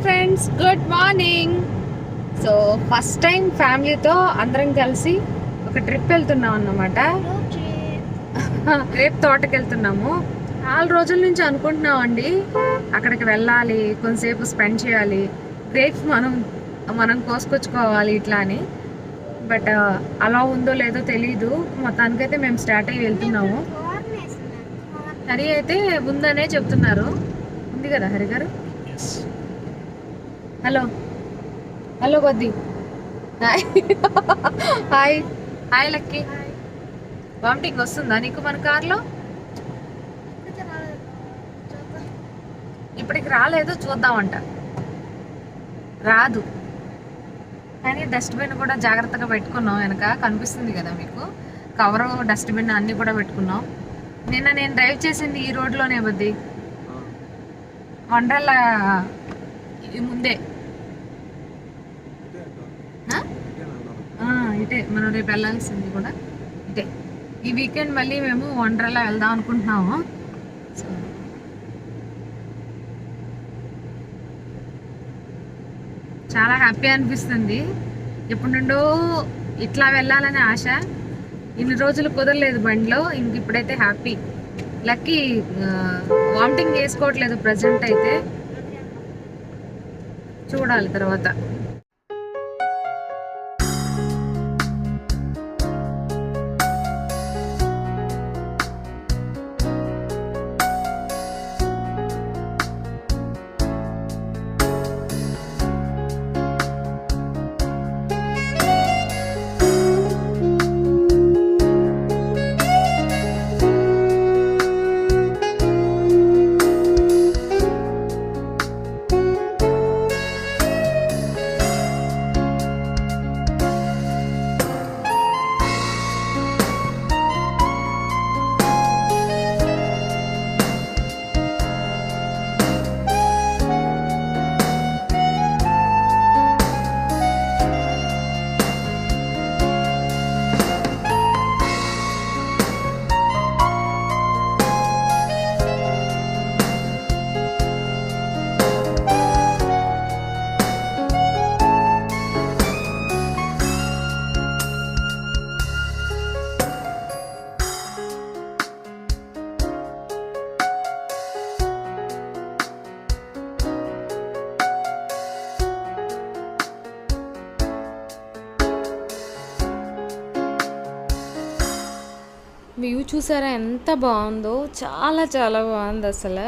Friends, good morning. So first time ఫ్యామిలీతో అందరం కలిసి ఒక ట్రిప్ వెళ్తున్నాం అన్నమాట. గ్రేప్ తోటకి వెళ్తున్నాము. 4 రోజుల నుంచి అనుకుంటున్నాం అండి అక్కడికి వెళ్ళాలి, కొంతసేపు స్పెండ్ చేయాలి, గ్రేప్స్ మనం కోసుకొచ్చుకోవాలి ఇట్లా అని. బట్ అలా ఉందో లేదో తెలీదు. మొత్తానికైతే మేము స్టార్ట్ అయ్యి వెళ్తున్నాము. హరి అయితే ఉందనే చెప్తున్నారు. ఉంది కదా హరి గారు? హలో హలో బద్ది. Hi hi Lucky. వామిటింగ్ వస్తుందా నీకు మన కార్లో? ఇప్పటికి రాలేదు, చూద్దామంట. రాదు కానీ డస్ట్బిన్ కూడా జాగ్రత్తగా పెట్టుకున్నాం. వెనక కనిపిస్తుంది కదా మీకు, కవరు డస్ట్బిన్ అన్నీ కూడా పెట్టుకున్నాం. నిన్న నేను డ్రైవ్ చేసింది ఈ రోడ్లోనే బద్ది, వండర్లా ముందే. ఇటే మనం రేపు వెళ్ళాల్సింది కూడా ఇటే. ఈ వీకెండ్ మళ్ళీ మేము వండర్లా వెళ్దాం అనుకుంటున్నాము. సో చాలా హ్యాపీ అనిపిస్తుంది. ఎప్పటి నుండో ఇట్లా వెళ్ళాలనే ఆశ, ఇన్ని రోజులు కుదరలేదు బండిలో. ఇంక ఇప్పుడైతే హ్యాపీ. లక్కీ వామిటింగ్ చేసుకోవట్లేదు ప్రజెంట్ అయితే, చూడాలి తర్వాత. వ్యూ చూసారా ఎంత బాగుందో? చాలా చాలా బాగుంది. అసలు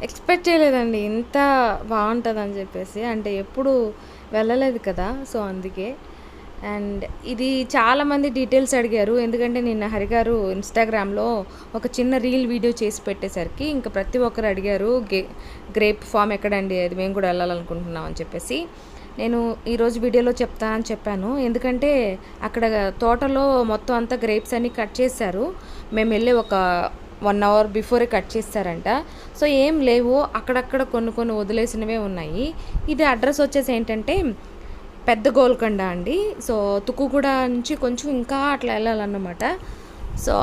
ఎక్స్పెక్ట్ చేయలేదండి ఇంత బాగుంటుందని చెప్పేసి. అంటే ఎప్పుడు వెళ్ళలేదు కదా, సో అందుకే. అండ్ ఇది చాలామంది డీటెయిల్స్ అడిగారు, ఎందుకంటే నిన్న హరిగారు ఇన్స్టాగ్రామ్లో ఒక చిన్న రీల్ వీడియో చేసి పెట్టేసరికి ఇంకా ప్రతి ఒక్కరు అడిగారు గ్రేప్ ఫామ్ ఎక్కడండి, అది మేము కూడా వెళ్ళాలనుకుంటున్నాం అని చెప్పేసి. నేను ఈరోజు వీడియోలో చెప్తానని చెప్పాను, ఎందుకంటే అక్కడ తోటలో మొత్తం అంతా గ్రేప్స్ అన్నీ కట్ చేశారు. మేము వెళ్ళి ఒక 1 అవర్ బిఫోరే కట్ చేస్తారంట. సో ఏం లేవు, అక్కడక్కడ కొన్ని వదిలేసినవే ఉన్నాయి. ఇది అడ్రస్ వచ్చేసి ఏంటంటే పెద్ద గోల్కొండ అండి. సో తుక్కుగూడ నుంచి కొంచెం ఇంకా అట్లా వెళ్ళాలన్నమాట. సో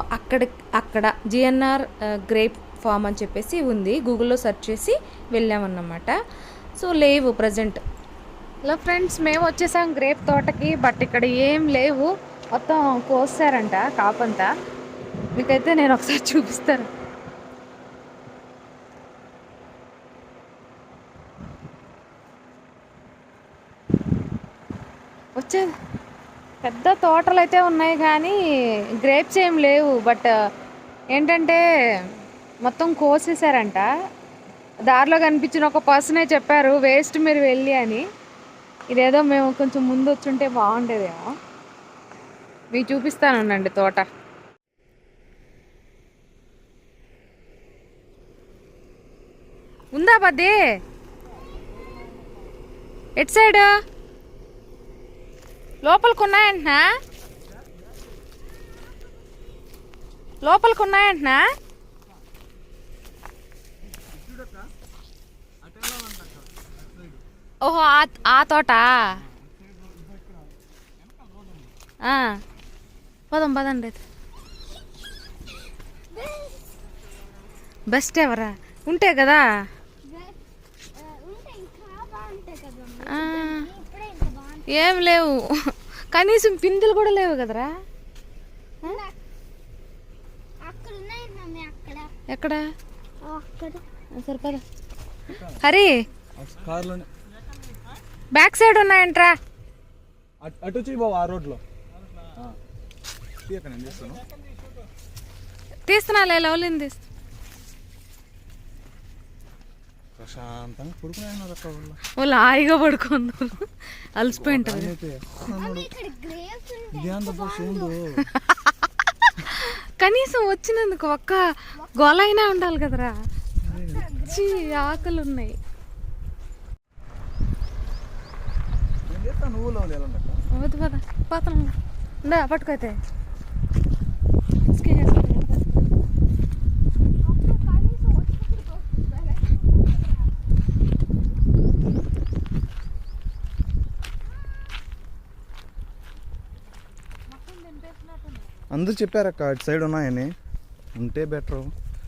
అక్కడ జిఎన్ఆర్ గ్రేప్ ఫామ్ అని చెప్పేసి ఉంది, గూగుల్లో సెర్చ్ చేసి వెళ్ళామన్నమాట. సో లేవు ప్రజెంట్. హలో ఫ్రెండ్స్, మేము వచ్చేసాం గ్రేప్ తోటకి. బట్ ఇక్కడ ఏం లేవు, మొత్తం కోసారంట కాపంతా. మీకైతే నేను ఒకసారి చూపిస్తాను. వచ్చేది పెద్ద తోటలు అయితే ఉన్నాయి కానీ గ్రేప్స్ ఏం లేవు. బట్ ఏంటంటే మొత్తం కోసేసారంట. దారిలో కనిపించిన ఒక పర్సనే చెప్పారు వేస్ట్ మీరు వెళ్ళి అని. ఇదేదో మేము కొంచెం ముందు వచ్చుంటే బాగుండేదేమో. మీకు చూపిస్తానండి తోట. ఉందా బద్ది? ఎట్ సైడ్ లోపలికి ఉన్నాయంటున్నా? లోపలికి ఉన్నాయంటున్నా? ఓహో, ఆ తోట. పదండి. బెస్ట్ ఎవరా ఉంటే కదా. ఏం లేవు, కనీసం పిందులు కూడా లేవు కదరా. ఎక్కడ సరిపద హరి బ్యాక్ సైడ్ ఉన్నాయంట్రా. అటు వచ్చి బాబు ఆ రోడ్లో తీస్తున్నా లవ్లీని తీస్తా. ప్రశాంతంగా పడుకున్నారు అక్క వాళ్ళు హాయిగా పడుకున్నారు, అలసిపోయి ఉంటారు. కనీసం వచ్చినందుకు ఒక్క గోల అయినా ఉండాలి కదరా. ఆకలి ఉన్నాయి. వద్దు పద పోతున్నా పట్టుకైతే. అందరూ చెప్పారక్క అటు సైడ్ ఉన్నాయని, ఉంటే బెటర్.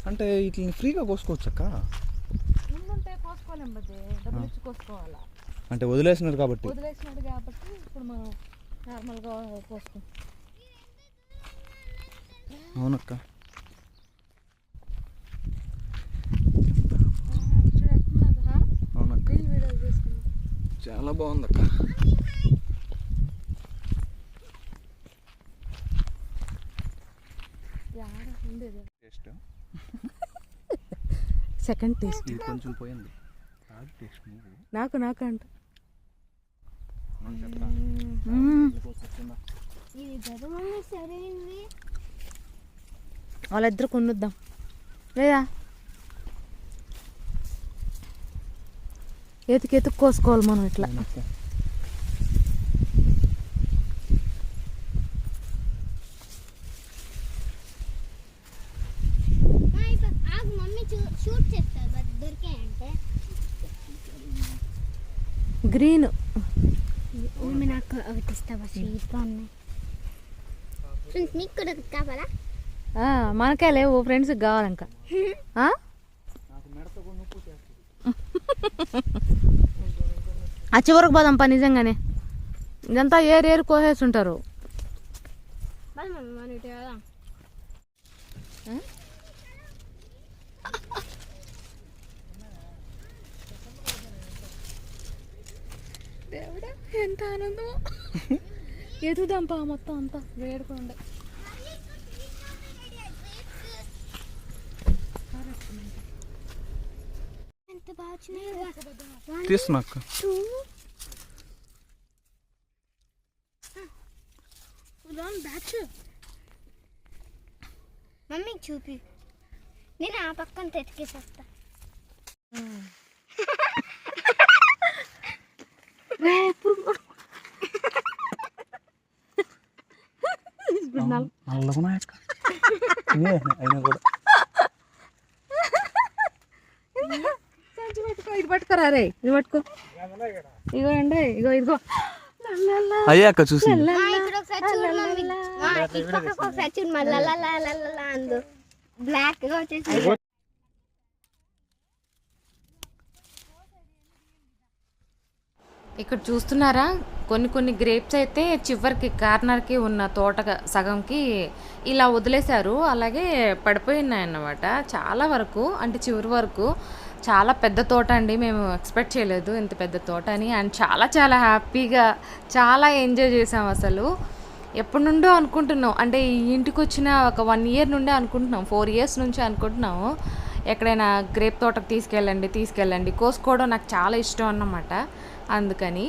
అంటే వీటిని ఫ్రీగా కోసుకోవచ్చు అక్క. అంటే వదిలేసినారు కాబట్టి ఇప్పుడు మనం నార్మల్గా కోసుకుంటాం. అవునక్క. అవునక్క చాలా బాగుందక్క. సెకండ్ టేస్ట్ కొంచెం పోయింది. నాకు అంట వాళ్ళిద్దరు కొనుద్దాం లేదా ఎతుకు కోసుకోవాలి మనం ఇట్లా. గ్రీన్ నాకు అవి తెస్తావా? స్వీట్గా ఉన్నాయి. నీకు కూడా కావాలా? మనకే లేవు, ఫ్రెండ్స్కి కావాలి ఇంకా. ఆ చివరికి పోదాంపా నిజంగానే. ఇదంతా ఏరు కోసేస్తుంటారు. దేవుడా ఎంత ఆనందమో. ఎదుగుదాంపా మొత్తం అంతా వేడుకోండి. తీస్తున్నా అక్క. మమ్మీ చూపి, నేను ఆ పక్కన తెచ్చుకేసేస్తా. అయినా కూడా ఇది పట్టుకోరా రే, ఇది పట్టుకో. ఇగో అండి, ఇదిగో అయ్యాక చూసి బ్లాక్ గా వచ్చేసి. ఇక్కడ చూస్తున్నారా, కొన్ని గ్రేప్స్ అయితే చివరికి కార్నర్కి ఉన్న తోట సగంకి ఇలా వదిలేశారు. అలాగే పడిపోయి ఉన్నాయన్నమాట చాలా వరకు, అంటే చివరి వరకు. చాలా పెద్ద తోట అండి, మేము ఎక్స్పెక్ట్ చేయలేదు ఇంత పెద్ద తోట అని. అండ్ చాలా హ్యాపీగా చాలా ఎంజాయ్ చేసాం. అసలు ఎప్పటి నుండో అనుకుంటున్నాం, అంటే ఈ ఇంటికి వచ్చిన ఒక 1 year నుండే అనుకుంటున్నాం, 4 years నుంచి అనుకుంటున్నాము ఎక్కడైనా గ్రేప్ తోటకు తీసుకెళ్ళండి. కోసుకోవడం నాకు చాలా ఇష్టం అన్నమాట, అందుకని.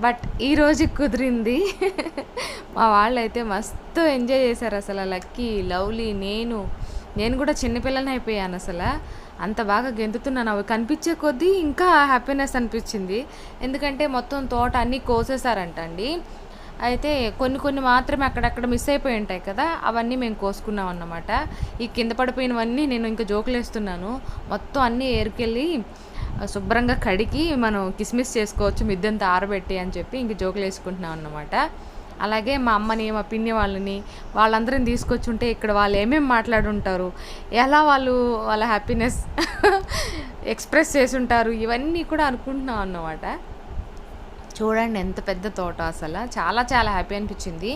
బట్ ఈరోజు కుదిరింది. మా వాళ్ళు అయితే మస్తు ఎంజాయ్ చేశారు అసలు. లక్కీ, లవ్లీ, నేను కూడా చిన్నపిల్లని అయిపోయాను అసలు. అంత బాగా గెంతుతున్నాను. అవి కనిపించే కొద్దీ ఇంకా హ్యాపీనెస్ అనిపించింది. ఎందుకంటే మొత్తం తోట అన్నీ కోసేసారంట అండి. అయితే కొన్ని మాత్రమే అక్కడక్కడ మిస్ అయిపోయి ఉంటాయి కదా, అవన్నీ మేము కోసుకున్నాం అన్నమాట. ఈ కింద పడిపోయినవన్నీ నేను ఇంకా జోకులు వేస్తున్నాను. మొత్తం అన్నీ ఏరుకెళ్ళి శుభ్రంగా కడిగి మనం కిస్మిస్ చేసుకోవచ్చు మిద్దంతా ఆరబెట్టి అని చెప్పి ఇంక జోకులు వేసుకుంటున్నాం అన్నమాట. అలాగే మా అమ్మని, మా పిన్ని వాళ్ళందరిని తీసుకొచ్చుంటే ఇక్కడ వాళ్ళు ఏమేమి మాట్లాడుంటారు, ఎలా వాళ్ళ హ్యాపీనెస్ ఎక్స్ప్రెస్ చేసి ఉంటారు, ఇవన్నీ కూడా అనుకుంటున్నాం అన్నమాట. చూడండి ఎంత పెద్ద తోట, అసలు చాలా చాలా హ్యాపీ అనిపించింది.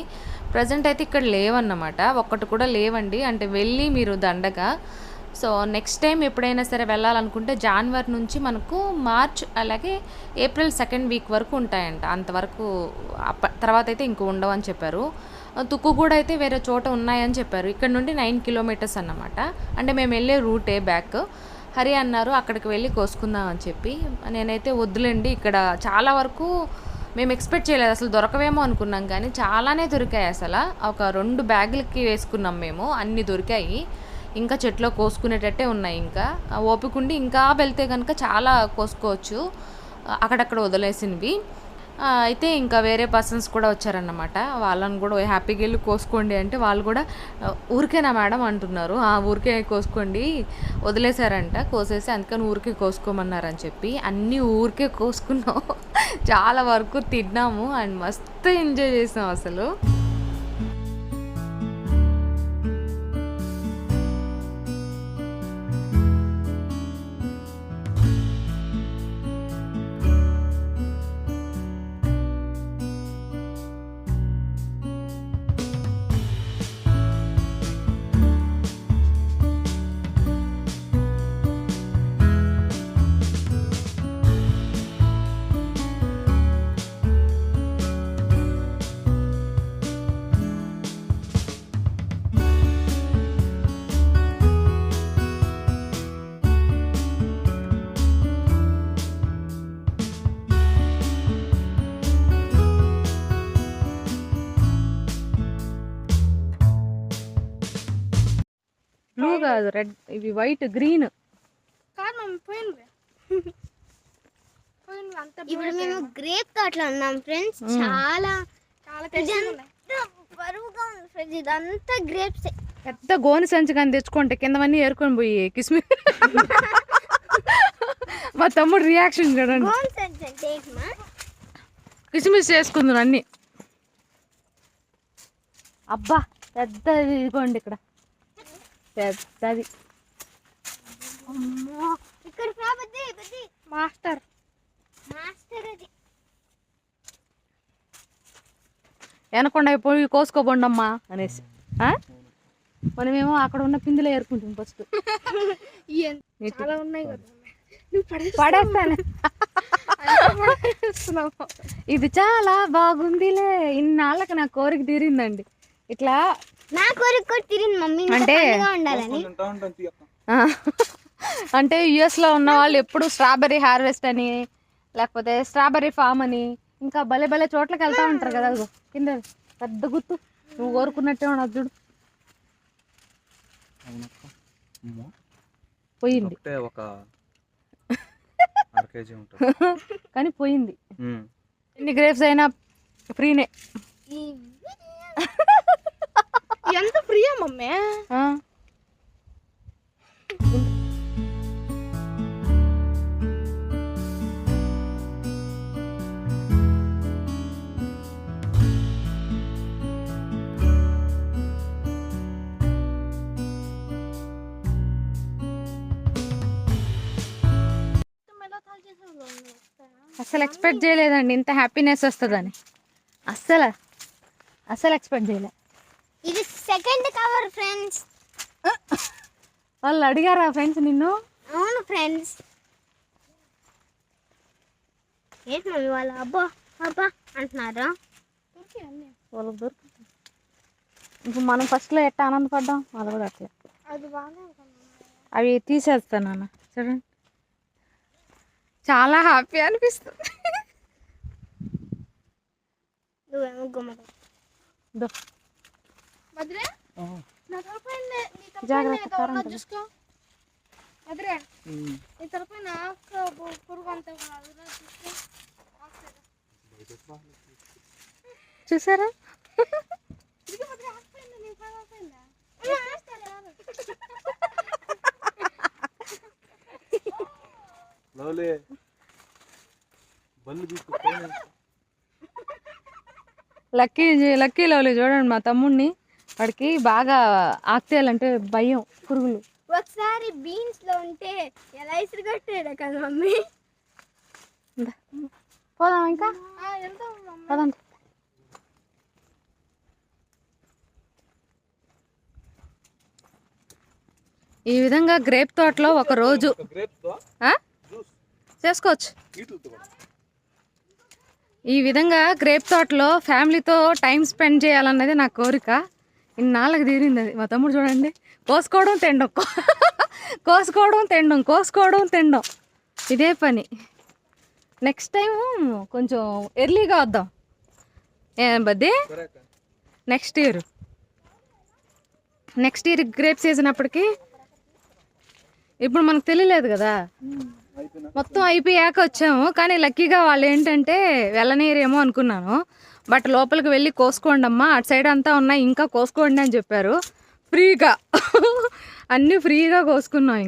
ప్రజెంట్ అయితే ఇక్కడ లేవన్నమాట, ఒక్కటి కూడా లేవండి. అంటే వెళ్ళి మీరు దండగా. సో నెక్స్ట్ టైం ఎప్పుడైనా సరే వెళ్ళాలనుకుంటే జనవరి నుంచి మనకు మార్చ్ అలాగే ఏప్రిల్ 2nd వీక్ వరకు ఉంటాయంట. అంతవరకు తర్వాత అయితే ఇంక ఉండవని చెప్పారు. తుక్కు కూడా అయితే వేరే చోట ఉన్నాయని చెప్పారు. ఇక్కడ నుండి 9 కిలోమీటర్స్ అన్నమాట. అంటే మేము వెళ్ళే రూటే బ్యాక్. హరి అన్నారు అక్కడికి వెళ్ళి కోసుకుందాం అని చెప్పి. నేనైతే వద్దులేండి, ఇక్కడ చాలా వరకు మేము ఎక్స్పెక్ట్ చేయలేదు, అసలు దొరకవేమో అనుకున్నాం కానీ చాలానే దొరికాయి. అసలు ఒక 2 బ్యాగులకి వేసుకున్నాం మేము, అన్నీ దొరికాయి. ఇంకా చెట్లో కోసుకునేటట్టే ఉన్నాయి. ఇంకా ఓపిక ఉండి ఇంకా వెళ్తే కనుక చాలా కోసుకోవచ్చు అక్కడక్కడ వదిలేసినవి. అయితే ఇంకా వేరే పర్సన్స్ కూడా వచ్చారన్నమాట. వాళ్ళని కూడా హ్యాపీగా వెళ్ళి కోసుకోండి అంటే వాళ్ళు కూడా ఊరికేనా మేడం అంటున్నారు. ఊరికే కోసుకోండి, వదిలేశారంట కోసేసి, అందుకని ఊరికే కోసుకోమన్నారని చెప్పి అన్నీ ఊరికే కోసుకున్నాం. చాలా వరకు తిన్నాము అండ్ మస్తు ఎంజాయ్ చేసాం అసలు. బ్లూ కాదు, రెడ్, ఇవి వైట్ గ్రీన్. ఇప్పుడు మేము గ్రేప్ తోటలో ఉన్నాం ఫ్రెండ్స్. చాలా బరువుగా ఉంది ఫ్రెండ్స్, ఇదంతా గ్రేప్స్. పెద్ద గోని సంచి కానీ తెచ్చుకుంటే కిందవన్నీ ఏరుకొని పోయి కిస్మి. మా తమ్ముడు రియాక్షన్ చూడండి. కిస్మిస్ చేసుకుందాం అన్ని. అబ్బా పెద్దది ఇదిగోండి, ఇక్కడ పెద్దది. ఇక్కడ మాస్టర్ మాస్టర్ అది వెనకుండా పోయి కోసుకోబోండమ్మా అనేసి. మనమేమో అక్కడ ఉన్న పిందులో ఏరుకుంటాం ఫస్ట్. చాలా ఉన్నాయి కదా, పడేస్తాను. ఇది చాలా బాగుందిలే, ఇన్నాళ్ళకి నా కోరిక తీరిందండి. ఇట్లా నా కోరిక కూడా తీరింది మమ్మీ, అంటే ఉండాలని. అంటే యుఎస్లో ఉన్న వాళ్ళు ఎప్పుడు స్ట్రాబెర్రీ హార్వెస్ట్ అని, లేకపోతే స్ట్రాబెర్రీ ఫామ్ అని, ఇంకా భలే భలే చోట్లకి వెళ్తా ఉంటారు కదా. కింద పెద్ద గుర్తు, నువ్వు కోరుకున్నట్టే ఉండదు చూడు. పోయింది కానీ పోయింది. ఎన్ని గ్రేప్స్ అయినా ఫ్రీనే. ఎంత ఫ్రీయా మమ్మీ? అసలు ఎక్స్పెక్ట్ చేయలేదండి ఇంత హ్యాపీనెస్ వస్తుందని. అస్సలు అసలు ఎక్స్పెక్ట్ చేయలే. ఇది సెకండ్ కవర్ ఫ్రెండ్స్. వాళ్ళు అడిగారా ఫ్రెండ్స్ నిన్ను? అవును ఫ్రెండ్స్. ఏంటి మమ్మీ వాళ్ళు అబ్బా అబ్బా అంటున్నారా? వాళ్ళకి దొరుకుతుంది. ఇప్పుడు మనం ఫస్ట్లో ఎట్లా ఆనందపడ్డాం, వాళ్ళు కూడా అట్లా. అది బాగా అవి తీసేస్తాను అన్న, చూడండి చాలా హ్యాపీ అనిపిస్తుంది. జాగ్రత్త చూసారా? లక్కీ లవ్లీ చూడండి మా తమ్ముడిని, వాడికి బాగా ఆక్తేయాలంటే భయం, పురుగులు. ఒకసారి బీన్స్ లో ఉంటే ఎలా ఇసురు కట్టాడు కదా మమ్మీ. పోదాం ఇంకా పదండి. ఈ విధంగా గ్రేప్ తోటలో ఒక రోజు చేసుకోవచ్చు. ఈ విధంగా గ్రేప్ తోటలో ఫ్యామిలీతో టైం స్పెండ్ చేయాలన్నది నా కోరిక. ఇన్నాళ్ళకి తీరింది అది. మా తమ్ముడు చూడండి, కోసుకోవడం తినడం, కోసుకోవడం తినడం, కోసుకోవడం తినడం, ఇదే పని. నెక్స్ట్ టైం కొంచెం ఎర్లీగా వద్దాం. ఏం Baddi? Next year grape season అప్పటికి. ఇప్పుడు మనకు తెలియలేదు కదా, మొత్తం అయిపోయాక వచ్చాము. కానీ లక్కీగా వాళ్ళు ఏంటంటే వెళ్ళనీరేమో అనుకున్నాను. బట్ లోపలికి వెళ్ళి కోసుకోండి అమ్మా, అటు సైడ్ అంతా ఉన్నాయి, ఇంకా కోసుకోండి అని చెప్పారు. ఫ్రీగా అన్నీ ఫ్రీగా కోసుకున్నాం.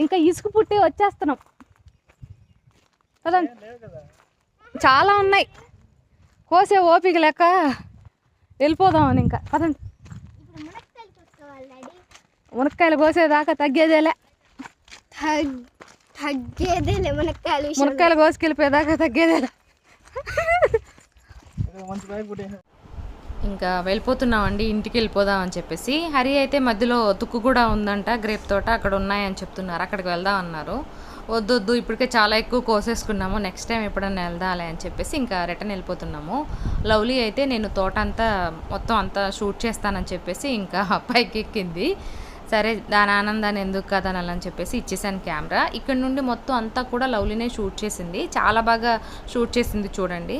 ఇంకా ఇసుక పుట్టి వచ్చేస్తున్నాం. పదండి, చాలా ఉన్నాయి, కోసే ఓపిక లేక వెళ్ళిపోదామని. ఇంకా పదండి. మునక్కాయలు కోసేదాకా తగ్గేదేలే, మునక్కాయలు కోసుకెళ్ళిపోయేదాకా తగ్గేదేలే. ఇంకా వెళ్ళిపోతున్నామండి, ఇంటికి వెళ్ళిపోదాం అని చెప్పేసి. హరి అయితే మధ్యలో తుక్కు కూడా ఉందంట, గ్రేప్ తోట అక్కడ ఉన్నాయని చెప్తున్నారు, అక్కడికి వెళ్దాం అన్నారు. వద్దొద్దు, ఇప్పటికే చాలా ఎక్కువ కోసేసుకున్నాము, నెక్స్ట్ టైం ఎప్పుడన్నా వెళ్దాలే అని చెప్పేసి ఇంకా రిటర్న్ వెళ్ళిపోతున్నాము. లవ్లీ అయితే నేను తోట అంతా మొత్తం అంతా షూట్ చేస్తానని చెప్పేసి ఇంకా పైకి ఎక్కింది. సరే, దాని ఆనందాన్ని ఎందుకు కదనాలని చెప్పేసి ఇచ్చేసాను కెమెరా. ఇక్కడ నుండి మొత్తం అంతా కూడా లవ్లీనే షూట్ చేసింది, చాలా బాగా షూట్ చేసింది చూడండి.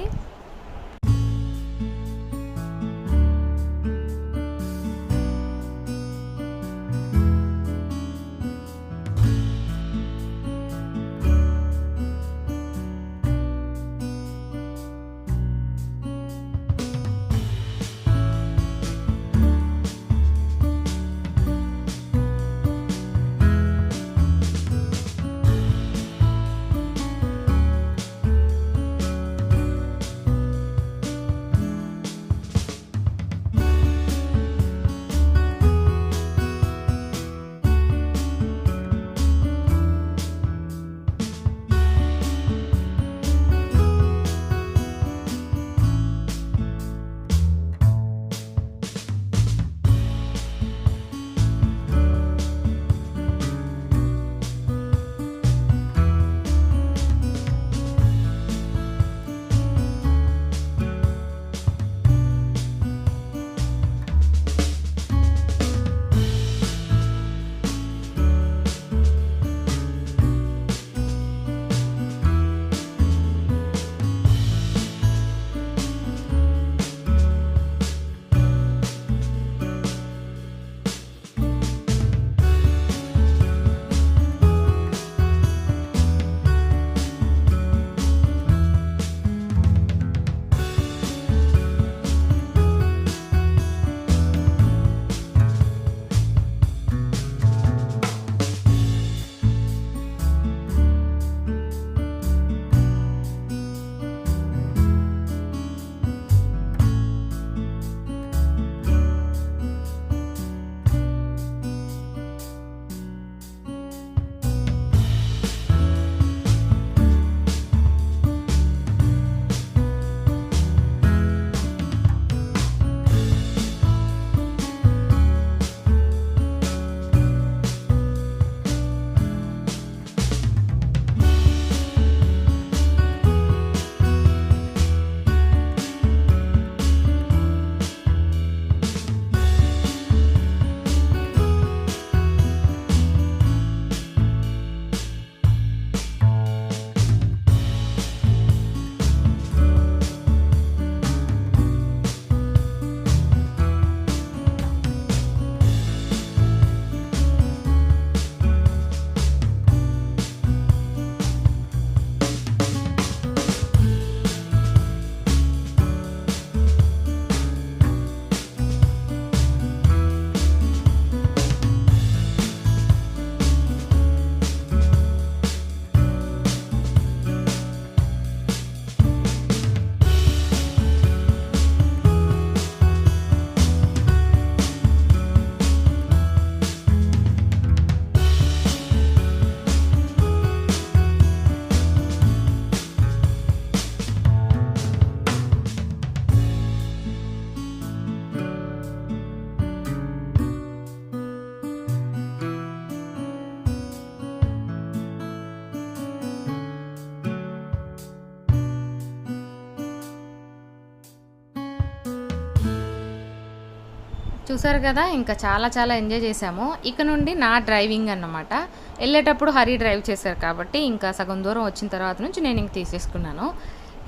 చూసారు కదా, ఇంకా చాలా చాలా ఎంజాయ్ చేసాము. ఇక నుండి నా డ్రైవింగ్ అన్నమాట. వెళ్ళేటప్పుడు హరి డ్రైవ్ చేశారు కాబట్టి ఇంకా సగం దూరం వచ్చిన తర్వాత నుంచి నేను ఇంక తీసేసుకున్నాను.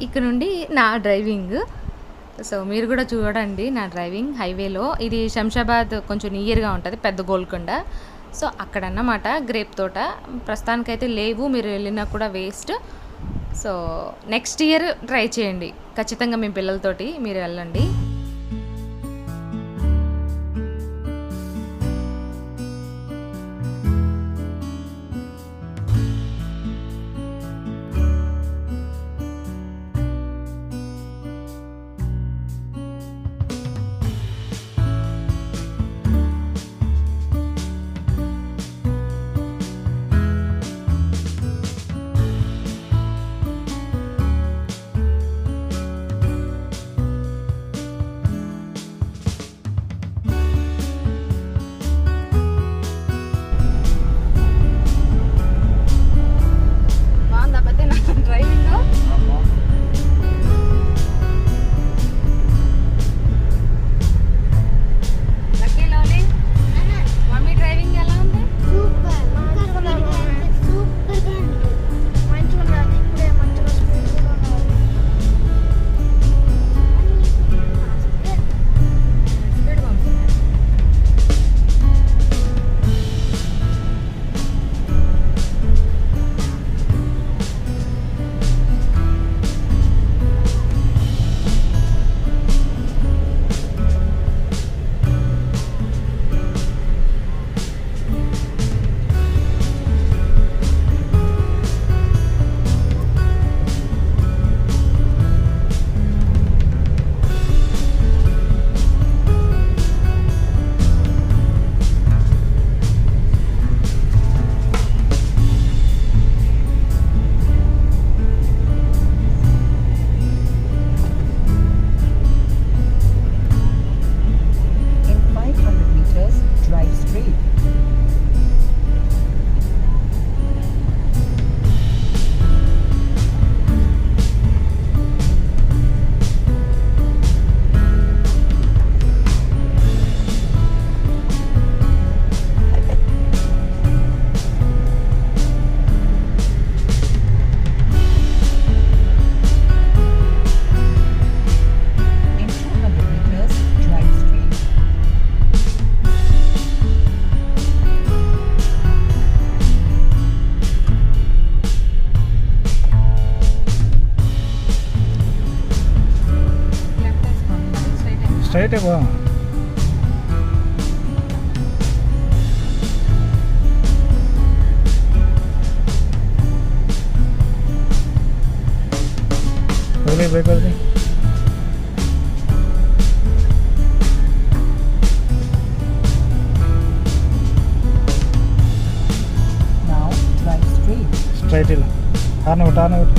ఇక నుండి నా డ్రైవింగ్. సో మీరు కూడా చూడండి నా డ్రైవింగ్ హైవేలో. ఇది శంషాబాద్ కొంచెం నియర్గా ఉంటుంది, పెద్ద గోల్కొండ. సో అక్కడన్నమాట గ్రేప్ తోట. ప్రస్తుతానికైతే లేవు, మీరు వెళ్ళినా కూడా waste. So next year try చేయండి ఖచ్చితంగా మీ పిల్లలతోటి, మీరు వెళ్ళండి. స్ట్రైటే బా. బ్రేక్ అవుతుంది. స్ట్రైట్ ఇలా టార్న్ అవుట్, టార్న్ అవుట్.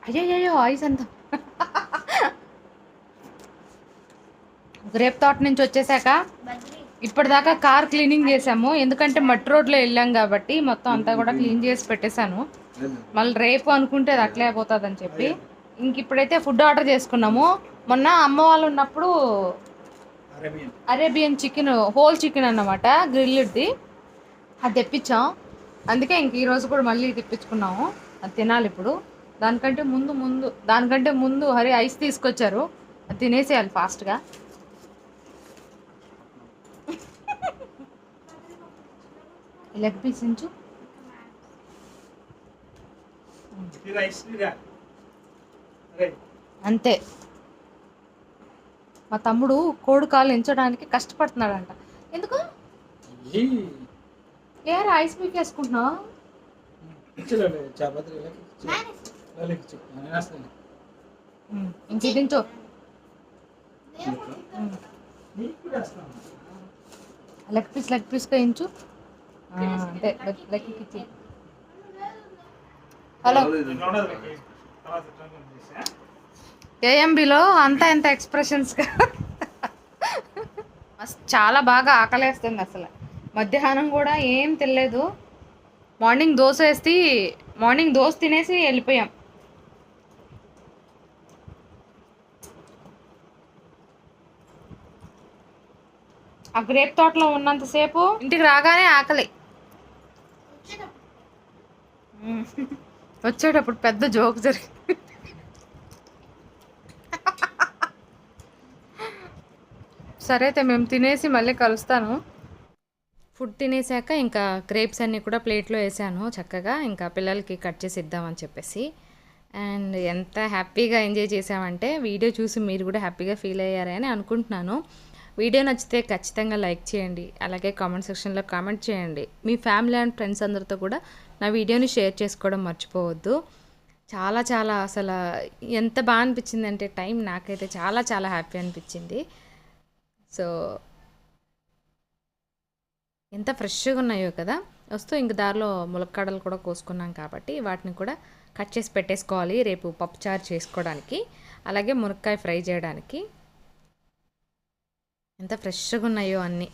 అయ్యో ఐస్ అంతా గ్రేప్ తోట నుంచి వచ్చేసాక ఇప్పటిదాకా కార్ క్లీనింగ్ చేసాము, ఎందుకంటే మట్టి రోడ్లో వెళ్ళాం కాబట్టి మొత్తం అంతా కూడా క్లీన్ చేసి పెట్టేశాను. మళ్ళీ రేపు అనుకుంటే అది అట్లే అయిపోతుందని చెప్పి ఇంక ఇప్పుడైతే ఫుడ్ ఆర్డర్ చేసుకున్నాము. మొన్న అమ్మ వాళ్ళు ఉన్నప్పుడు అరేబియన్ చికెన్, హోల్ చికెన్ అన్నమాట, గ్రిల్డ్ది, అది తెప్పించాం. అందుకే ఇంక ఈరోజు కూడా మళ్ళీ తెప్పించుకున్నాము, అది తినాలి ఇప్పుడు. దానికంటే ముందు హరి ఐస్ తీసుకొచ్చారు, అది తినేసేయాలి ఫాస్ట్గా. లెగ్ పీస్ ఇంచు అంతే. మా తమ్ముడు కోడి కాలు ఎంచడానికి కష్టపడుతున్నాడంట. ఎందుకు ఏరా ఐస్ పీక్ వేసుకుంటున్నావు? ఇంక దించు. లెగ్ పీస్గా ఇంచు అంటే లెగ్ ఇచ్చి. హలో ఏఎంబిలో అంతా ఎంత ఎక్స్ప్రెషన్స్గా చాలా బాగా ఆకలేస్తుంది అసలు. మధ్యాహ్నం కూడా ఏం తినలేదు. మార్నింగ్ దోశ తినేసి వెళ్ళిపోయాం. ఆ గ్రేప్ తోటలో ఉన్నంతసేపు ఇంటికి రాగానే ఆకలి. వచ్చేటప్పుడు పెద్ద జోక్ జరిగింది. సరే అయితే మేము తినేసి మళ్ళీ కలుస్తాను. ఫుడ్ తినేసాక ఇంకా గ్రేప్స్ అన్నీ కూడా ప్లేట్లో వేసాను చక్కగా, ఇంకా పిల్లలకి కట్ చేసి ఇద్దామని చెప్పేసి. అండ్ ఎంత హ్యాపీగా ఎంజాయ్ చేసామంటే వీడియో చూసి మీరు కూడా హ్యాపీగా ఫీల్ అయ్యారని అనుకుంటున్నాను. వీడియో నచ్చితే ఖచ్చితంగా లైక్ చేయండి, అలాగే కామెంట్ సెక్షన్లో కామెంట్ చేయండి. మీ ఫ్యామిలీ అండ్ ఫ్రెండ్స్ అందరితో కూడా నా వీడియోని షేర్ చేసుకోవడం మర్చిపోవద్దు. చాలా చాలా అసలు ఎంత బాగా అనిపించింది అంటే టైం నాకైతే చాలా చాలా హ్యాపీ అనిపించింది. సో ఎంత ఫ్రెష్గా ఉన్నాయో కదా. వస్తూ ఇంక దారిలో ములక్కాడలు కూడా కోసుకున్నాం కాబట్టి వాటిని కూడా కట్ చేసి పెట్టేసుకోవాలి రేపు పప్పుచారు చేసుకోవడానికి, అలాగే మునక్కాయ ఫ్రై చేయడానికి. ఎంత ఫ్రెష్గా ఉన్నాయో అన్నీ.